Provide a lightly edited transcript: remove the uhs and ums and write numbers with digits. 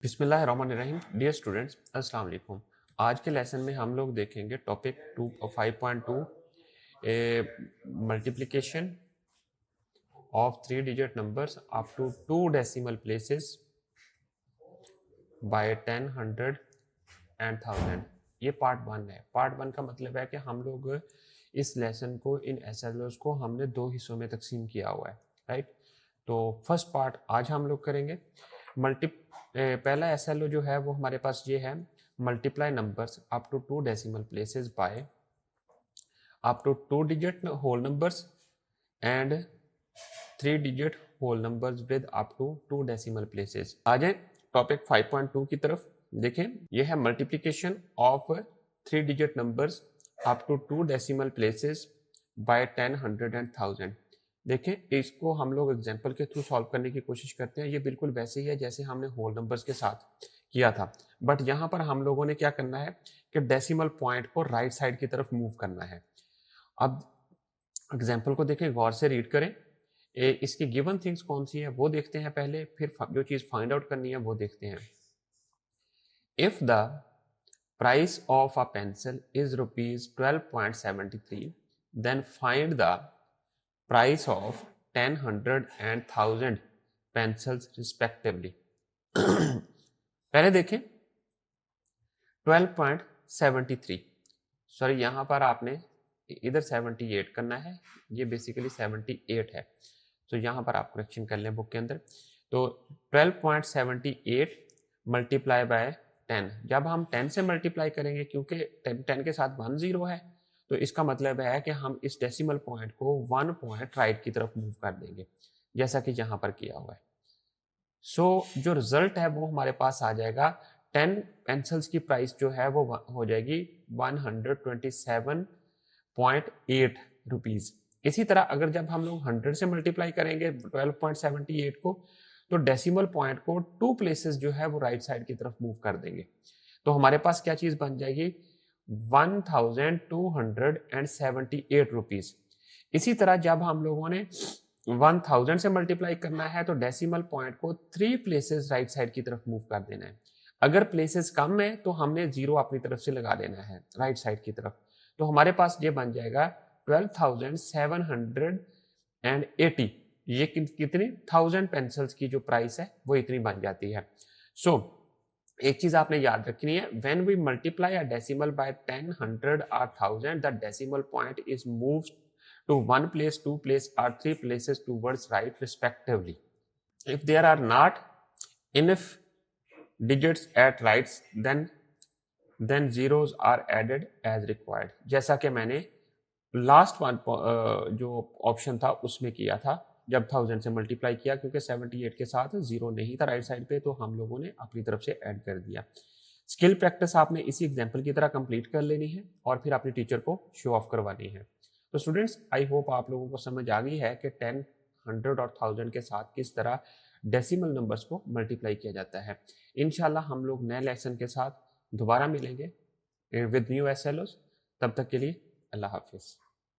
बिस्मिल्लाहिर्रहमानिर्रहीम। Dear students, अस्सलाम वालेकुम। आज के लेसन में हम लोग देखेंगे topic 5.2 multiplication of 3 digit numbers up to 2 decimal places by 10, 100 and 1000। ये पार्ट 1 है। पार्ट 1 का मतलब है कि हम लोग इस लेसन को, इन एसएलओस को हमने 2 हिस्सों में तकसीम किया हुआ है, राइट। तो फर्स्ट पार्ट आज हम लोग करेंगे। पहला एसएलओ जो है वो हमारे पास ये है, multiply numbers up to 2 decimal places by up to 2 digit whole numbers and 3 digit whole numbers with up to 2 decimal places. आ जाए टॉपिक 5.2 की तरफ। देखें, यह है multiplication of 3 digit numbers up to 2 decimal places by 10, 100 and 1000। देखें, इसको हम लोग एग्जांपल के थ्रू सॉल्व करने की कोशिश करते हैं। ये बिल्कुल वैसे ही है जैसे हमने होल नंबर्स के साथ किया था, बट यहाँ पर हम लोगों ने क्या करना है कि डेसिमल पॉइंट को राइट साइड की तरफ मूव करना है। अब एग्जाम्पल को देखें, गौर से रीड करें। इसकी गिवन थिंग्स कौन सी है वो देखते हैं पहले, फिर जो चीज फाइंड आउट करनी है वो देखते हैं। If the price of a pencil is ₹12.73, then find the price of 10, 100 and 1000 pencils respectively. पहले देखें 12.73, सॉरी यहां पर आपने इधर 78 करना है, ये बेसिकली 78 है, तो यहां पर आप करेक्शन कर लें बुक के अंदर। तो 12.78 मल्टीप्लाई बाय 10, जब हम 10 से मल्टीप्लाई करेंगे, क्योंकि 10 के साथ 1 0 है, तो इसका मतलब है कि हम इस डेसिमल पॉइंट को 1 पॉइंट राइट की तरफ मूव कर देंगे, जैसा कि यहां पर किया हुआ है। सो जो रिजल्ट है वो हमारे पास आ जाएगा, 10 पेंसिल्स की प्राइस जो है वो हो जाएगी 127.8 रुपीज। इसी तरह अगर जब हम लोग 100 से मल्टीप्लाई करेंगे 12.78 को, तो डेसिमल पॉइंट को 2 प्लेसेस जो है वो राइट साइड की तरफ मूव कर देंगे, तो हमारे पास क्या चीज बन जाएगी, 1278 रुपीज। इसी तरह जब हम लोगों ने 1000 से मल्टीप्लाई करना है, तो डेसिमल पॉइंट को 3 प्लेसेस राइट साइड की तरफ मूव कर देना है। अगर प्लेसेस कम है तो हमने 0 अपनी तरफ से लगा देना है राइट साइड की तरफ, तो हमारे पास ये बन जाएगा 12,780। ये कितनी 1000 पेंसिल्स की जो प्राइस है वो इतनी बन जाती है। सो एक चीज आपने याद रखनी है, when we multiply a decimal by 10, 100 और 1000, the decimal point is moved to 1 place, 2 place or 3 places towards right respectively. If there are not enough digits at rights, then zeros are added as required. जैसा कि मैंने last one जो option था उसमें किया था, जब 1000 से मल्टीप्लाई किया, क्योंकि 78 के साथ जीरो नहीं था राइट साइड पे, तो हम लोगों ने अपनी तरफ से ऐड कर दिया। स्किल प्रैक्टिस आपने इसी एग्जाम्पल की तरह कंप्लीट कर लेनी है और फिर अपने टीचर को शो ऑफ करवानी है। तो स्टूडेंट्स, आई होप आप लोगों को समझ आ गई है कि 10, 100 और 1000 के साथ किस तरह डेसिमल नंबर्स को मल्टीप्लाई किया जाता है। इंशाल्लाह हम लोग नए लेसन के साथ दोबारा मिलेंगे विद न्यू एसएलओस। तब तक के लिए अल्लाह हाफिज।